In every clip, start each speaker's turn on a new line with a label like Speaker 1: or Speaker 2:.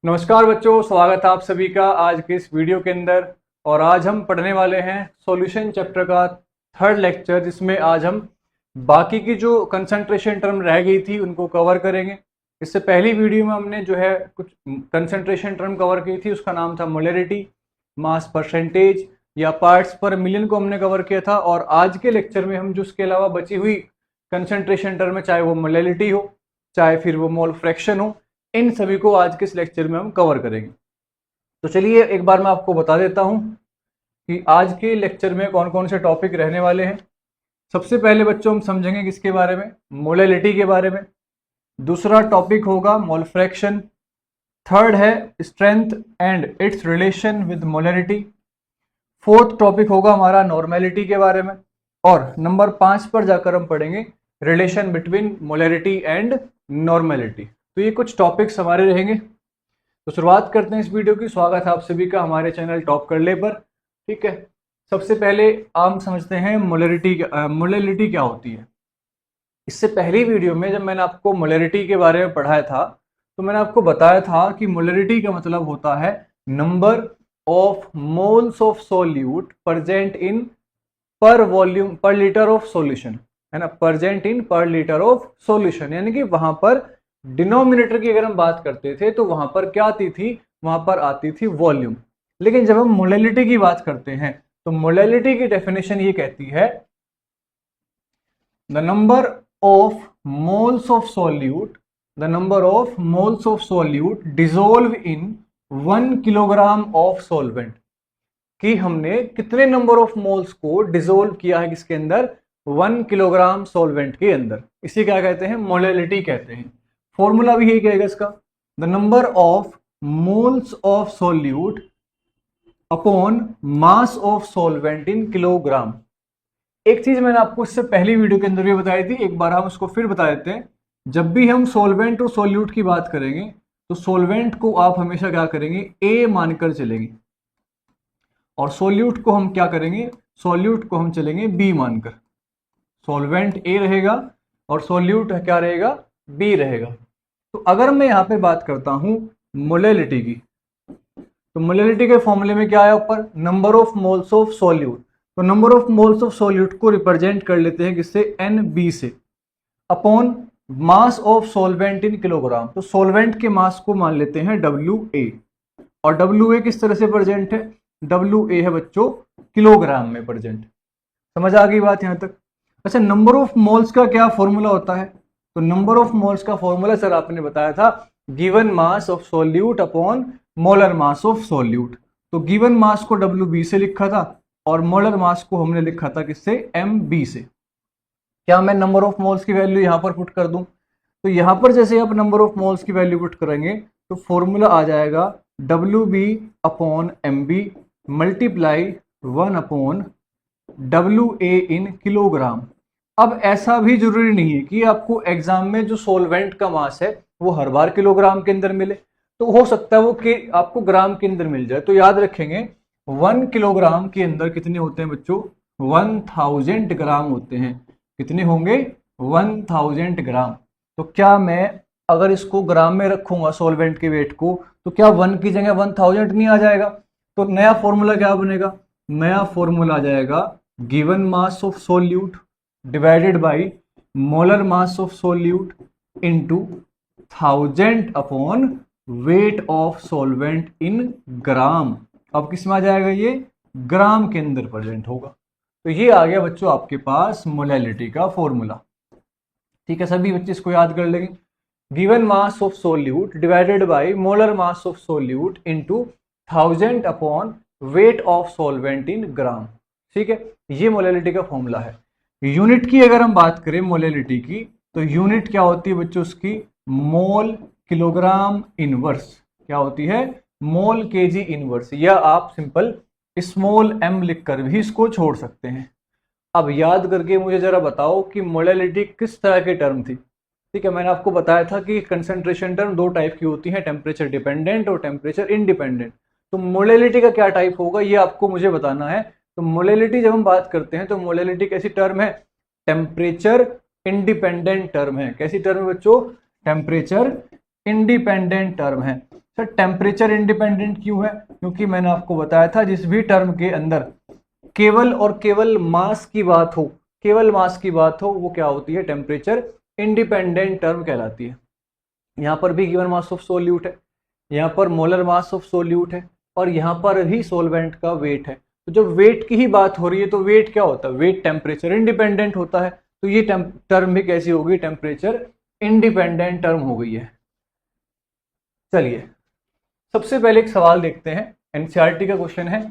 Speaker 1: नमस्कार बच्चों, स्वागत है आप सभी का आज के इस वीडियो के अंदर। और आज हम पढ़ने वाले हैं सॉल्यूशन चैप्टर का थर्ड लेक्चर, जिसमें आज हम बाकी की जो कंसंट्रेशन टर्म रह गई थी उनको कवर करेंगे। इससे पहली वीडियो में हमने जो है कुछ कंसंट्रेशन टर्म कवर की थी, उसका नाम था मोलैरिटी, मास परसेंटेज या पार्ट्स पर मिलियन को हमने कवर किया था। और आज के लेक्चर में हम जो उसके अलावा बची हुई कंसंट्रेशन टर्म है, चाहे वो मोलैरिटी हो चाहे फिर वो मोल फ्रैक्शन हो, इन सभी को आज के इस लेक्चर में हम कवर करेंगे। तो चलिए एक बार मैं आपको बता देता हूं कि आज के लेक्चर में कौन कौन से टॉपिक रहने वाले हैं। सबसे पहले बच्चों हम समझेंगे किसके बारे में, मोलैलिटी के बारे में। दूसरा टॉपिक होगा मोल फ्रैक्शन। थर्ड है strength and it's relation with molarity. Fourth topic होगा हमारा नॉर्मेलिटी के बारे में। और नंबर 5 पर जाकर हम पढ़ेंगे relation between molarity and normality. तो ये कुछ टॉपिक्स हमारे रहेंगे। तो शुरुआत करते हैं इस वीडियो की। स्वागत है आप सभी का हमारे चैनल टॉप कर ले पर। ठीक है, सबसे पहले हम समझते हैं मोलैरिटी क्या होती है। इससे पहली वीडियो में जब मैंने आपको मोलैरिटी के बारे में पढ़ाया था तो मैंने आपको बताया था कि मोलैरिटी का मतलब होता है number of moles of solute present in पर वॉल्यूम पर लीटर ऑफ सॉल्यूशन, है ना, प्रेजेंट इन पर लीटर ऑफ सॉल्यूशन। यानी कि वहां पर डिनोमिनेटर की अगर हम बात करते थे तो वहां पर क्या आती थी, वहां पर आती थी वॉल्यूम। लेकिन जब हम मोलैलिटी की बात करते हैं तो मोलैलिटी की डेफिनेशन ये कहती है the number of moles of solute dissolve in 1 kilogram of solvent, कि हमने कितने नंबर ऑफ मोल्स को डिसॉल्व किया है किसके अंदर, 1 किलोग्राम सॉल्वेंट के अंदर। इसी क्या कहते हैं, मोलैलिटी कहते हैं। फॉर्मूला भी यही कहेगा इसका, the number of moles of solute upon mass of solvent in kilogram. एक चीज मैंने आपको इससे पहली वीडियो के अंदर भी बताई थी, एक बार हम उसको फिर बता देते हैं। जब भी हम सॉल्वेंट और सोल्यूट की बात करेंगे तो सॉल्वेंट को आप हमेशा क्या करेंगे, ए मानकर चलेंगे, और सोल्यूट को हम क्या करेंगे, सोल्यूट को हम चलेंगे बी मानकर। सॉल्वेंट ए रहेगा और सोल्यूट क्या रहेगा, बी रहेगा। तो अगर मैं यहां पे बात करता हूं मोलैलिटी की, तो मोलैलिटी के फॉर्मूले में क्या है ऊपर, number of moles of solute. तो number of moles of solute को रिप्रेजेंट कर लेते हैं किससे, एन बी से, upon mass of solvent in kilogram. तो सॉल्वेंट के मास को मान लेते हैं डब्ल्यू ए, और डब्ल्यू ए किस तरह से प्रेजेंट है, डब्ल्यू ए है बच्चों किलोग्राम में प्रेजेंट। समझ आ गई बात यहां तक। अच्छा, नंबर ऑफ मोल्स का क्या फॉर्मूला होता है, तो नंबर ऑफ मोल्स का फॉर्मूला सर आपने बताया था given mass of solute upon molar mass of solute. तो गिवन मास को डब्ल्यू बी से लिखा था और मोलर मास को हमने लिखा था किससे, एम बी से। क्या मैं नंबर ऑफ मोल्स की वैल्यू यहां पर पुट कर दूं, तो यहां पर जैसे आप नंबर ऑफ मोल्स की वैल्यू पुट करेंगे तो फॉर्मूला आ जाएगा W B upon M B multiply 1 upon W A in kilogram. अब ऐसा भी जरूरी नहीं है कि आपको एग्जाम में जो सॉल्वेंट का मास है वो हर बार किलोग्राम के अंदर मिले, तो हो सकता है वो कि आपको ग्राम के अंदर मिल जाए। तो याद रखेंगे 1 किलोग्राम के अंदर कितने होते हैं बच्चों, 1000 ग्राम होते हैं। कितने होंगे, 1000 ग्राम। तो क्या मैं अगर इसको ग्राम में रखूंगा सॉल्वेंट के वेट को, तो क्या 1 की जगह 1000 नहीं आ जाएगा। तो नया फॉर्मूला क्या बनेगा, नया फॉर्मूला आ जाएगा given mass of solute divided by molar mass of solute into 1000 upon weight of solvent in gram. अब किस में आ जाएगा, ये ग्राम के अंदर प्रेजेंट होगा। तो ये आ गया बच्चों आपके पास मोलैलिटी का फॉर्मूला। ठीक है, सभी बच्चे इसको याद कर लेंगे, given mass of solute divided by molar mass of solute into 1000 upon weight of solvent in gram. ठीक है, ये मोलैलिटी का फॉर्मूला है। यूनिट की अगर हम बात करें मोलैलिटी की, तो यूनिट क्या होती है बच्चों उसकी, मोल किलोग्राम इनवर्स। क्या होती है, मोल केजी इनवर्स, या आप सिंपल स्मॉल एम लिखकर भी इसको छोड़ सकते हैं। अब याद करके मुझे जरा बताओ कि मोलैलिटी किस तरह की टर्म थी। ठीक है, मैंने आपको बताया था कि कंसंट्रेशन टर्म 2 टाइप की होती है, टेम्परेचर डिपेंडेंट और टेम्परेचर इंडिपेंडेंट। तो मोलैलिटी का क्या टाइप होगा ये आपको मुझे बताना है। तो मोलैलिटी जब हम बात करते हैं तो मोलैलिटी कैसी टर्म है, टेम्परेचर इंडिपेंडेंट टर्म है। कैसी टर्म है बच्चों, टेम्परेचर इंडिपेंडेंट टर्म है। सर टेम्परेचर इंडिपेंडेंट क्यों है? क्योंकि मैंने आपको बताया था जिस भी टर्म के अंदर केवल और केवल मास की बात हो, केवल मास की बात हो, वो क्या होती है? टेम्परेचर इंडिपेंडेंट टर्म कहलाती है। यहाँ पर भी गिवन मास ऑफ सोल्यूट है, यहाँ पर मोलर मास ऑफ सोल्यूट है, और यहाँ पर भी सोलवेंट का वेट है। तो जब वेट की ही बात हो रही है तो वेट क्या होता है? वेट टेम्परेचर इंडिपेंडेंट होता है। तो ये टर्म भी कैसी होगी? टेम्परेचर इंडिपेंडेंट टर्म हो गई है। चलिए सबसे पहले एक सवाल देखते हैं, एनसीईआरटी का क्वेश्चन है।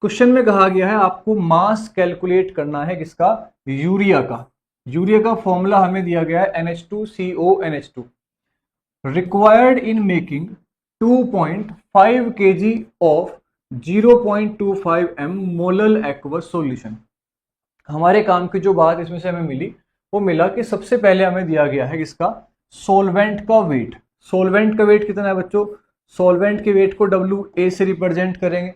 Speaker 1: क्वेश्चन में कहा गया है आपको मास कैलकुलेट करना है किसका? यूरिया का। यूरिया का फॉर्मूला हमें दिया गया है NH2CONH2 required in making 2.5 kg of 0.25 m molal aqueous solution. हमारे काम की जो बात इसमें से हमें मिली वो मिला कि सबसे पहले हमें दिया गया है किसका? सोलवेंट का वेट। सोलवेंट का वेट कितना है बच्चों? सोलवेंट के वेट को WA से रिप्रेजेंट करेंगे।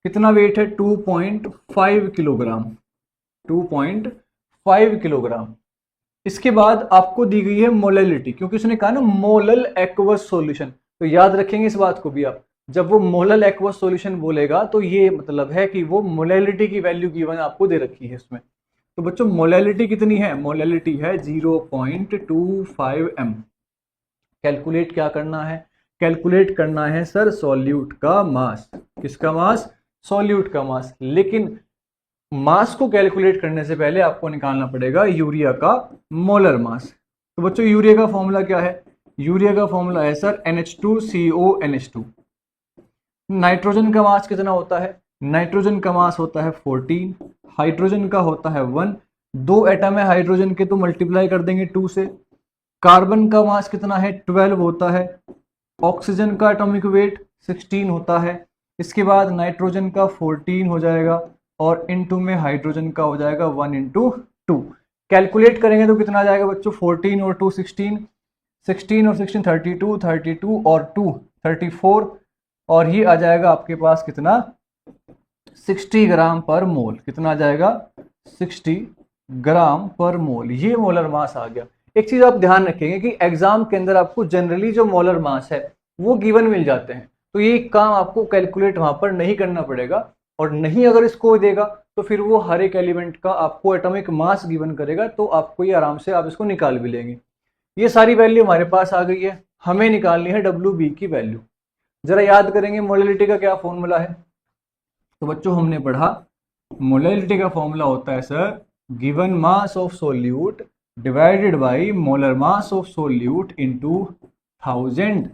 Speaker 1: कितना वेट है? 2.5 किलोग्राम। 2.5 किलोग्राम। इसके बाद आपको दी गई है मोलैलिटी, क्योंकि उसने कहा ना मोलल एक्वस सॉल्यूशन, तो याद रखेंगे इस बात को भी आप। जब वो मोलल एक्वस सॉल्यूशन बोलेगा तो ये मतलब है कि वो मोलैलिटी की वैल्यू गिवन आपको दे रखी है इसमें। तो बच्चों मोलैलिटी कितनी है? मोलैलिटी है 0.25 m। कैलकुलेट क्या करना है? कैलकुलेट करना है सर सॉल्यूट का मास। किसका मास? सॉल्यूट का मास। लेकिन मास को कैलकुलेट करने से पहले आपको निकालना पड़ेगा यूरिया का मोलर मास। तो बच्चों यूरिया का फॉर्मूला क्या है? यूरिया का फॉर्मूला है सर NH2CONH2। नाइट्रोजन का मास कितना होता है? नाइट्रोजन का मास होता है 14, हाइड्रोजन का होता है 1। 2 एटम है हाइड्रोजन के तो मल्टीप्लाई कर देंगे 2 से। कार्बन का मास कितना है? 12 होता है। ऑक्सीजन का एटॉमिक वेट 16 होता है। इसके बाद नाइट्रोजन का 14 हो जाएगा और इनटू में हाइड्रोजन का हो जाएगा 1 इंटू 2। कैलकुलेट करेंगे तो कितना आ जाएगा बच्चों? 14 और 2 16, 16 और 16 32, 32 और 2 34, और ये आ जाएगा आपके पास कितना? 60 ग्राम पर मोल। कितना आ जाएगा? 60 ग्राम पर मोल। ये मोलर मास आ गया। एक चीज आप ध्यान रखेंगे कि एग्जाम के अंदर आपको जनरली जो मोलर मास है वो गिवन मिल जाते हैं, तो ये काम आपको कैलकुलेट वहां पर नहीं करना पड़ेगा। और नहीं अगर इसको देगा तो फिर वो हर एक एलिमेंट का आपको एटॉमिक मास गिवन करेगा, तो आपको ये आराम से आप इसको निकाल भी लेंगे। ये सारी वैल्यू हमारे पास आ गई है, हमें निकालनी है WB की वैल्यू। जरा याद करेंगे मोलैलिटी का क्या फॉर्मूला है? तो बच्चों हमने पढ़ा मोलैलिटी का फॉर्मूला होता है sir given mass of solute divided by molar mass of solute into 1000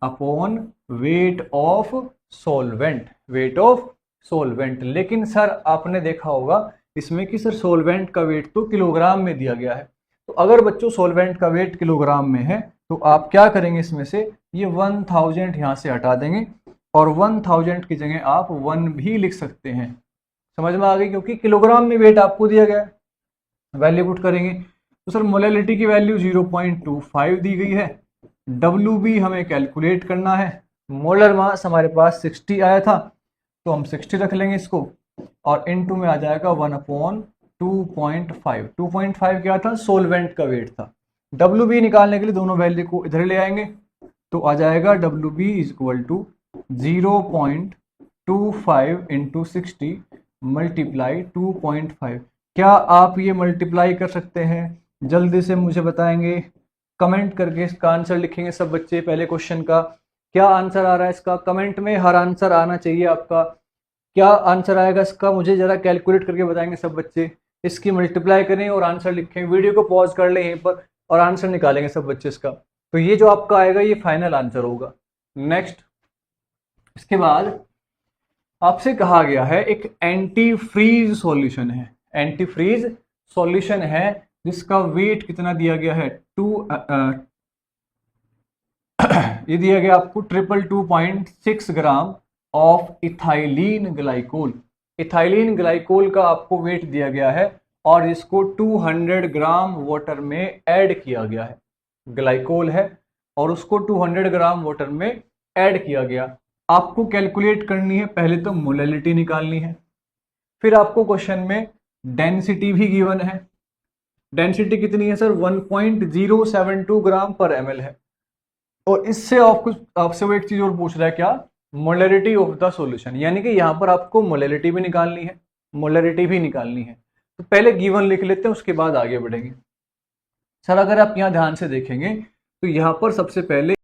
Speaker 1: upon weight of solvent. Weight of solvent. लेकिन सर आपने देखा होगा इसमें कि सर सोलवेंट का वेट तो किलोग्राम में दिया गया है। तो अगर बच्चों सोलवेंट का वेट किलोग्राम में है तो आप क्या करेंगे? इसमें से ये 1000 यहाँ से हटा देंगे और 1000 की जगह आप 1 भी लिख सकते हैं। समझ में आ गई? क्योंकि किलोग्राम में वेट आपको दिया गया है। वैल्यू पुट करेंगे तो सर मोलैलिटी की वैल्यू 0.25 दी गई है। WB हमें कैलकुलेट करना है। मोलर मास हमारे पास 60 आया था तो हम 60 रख लेंगे इसको, और इनटू में आ जाएगा 1/2.5। 2.5 क्या था? सोलवेंट का वेट था। WB निकालने के लिए दोनों वैल्यू को इधर ले आएंगे तो आ जाएगा WB is equal to 0.25 into 60 multiply 2.5। क्या आप ये मल्टीप्लाई कर सकते हैं? जल्दी से मुझे बताएंगे, कमेंट करके इसका आंसर लिखेंगे सब बच्चे। पहले क्वेश्चन का क्या आंसर आ रहा है इसका? कमेंट में हर आंसर आना चाहिए आपका। क्या आंसर आएगा इसका? मुझे जरा कैलकुलेट करके बताएंगे सब बच्चे। इसकी मल्टीप्लाई करें और आंसर लिखें। वीडियो को पॉज कर लें यहीं पर और आंसर निकालेंगे सब बच्चे इसका। तो ये जो आपका आएगा ये फाइनल आंसर होगा। नेक्स्ट, इसके बाद आपसे कहा गया है एक एंटी फ्रीज सॉल्यूशन है। एंटी फ्रीज सॉल्यूशन है जिसका वेट कितना दिया गया है? ये दिया गया आपको 222.6 gram of ethylene glycol. Ethylene glycol का आपको वेट दिया गया है और इसको 200 ग्राम वाटर में ऐड किया गया है। ग्लाइकोल है और उसको 200 ग्राम वाटर में ऐड किया गया। आपको कैलकुलेट करनी है, पहले तो मोलैलिटी निकालनी है, फिर आपको क्वेश्चन में डेंसिटी भी गिवन है। डेंसिटी कितनी है सर? 1.072 ग्राम पर ml है। और इससे आपसे वो एक चीज और पूछ रहा है, क्या? मोलरिटी ऑफ द सॉल्यूशन, यानी कि यहाँ पर आपको मोलरिटी भी निकालनी है, मोलरिटी भी निकालनी है। तो पहले गिवन लिख लेते हैं, उसके बाद आगे बढ़ेंगे। सर अगर आप यहाँ ध्यान से देखेंगे तो यहाँ पर सबसे पहले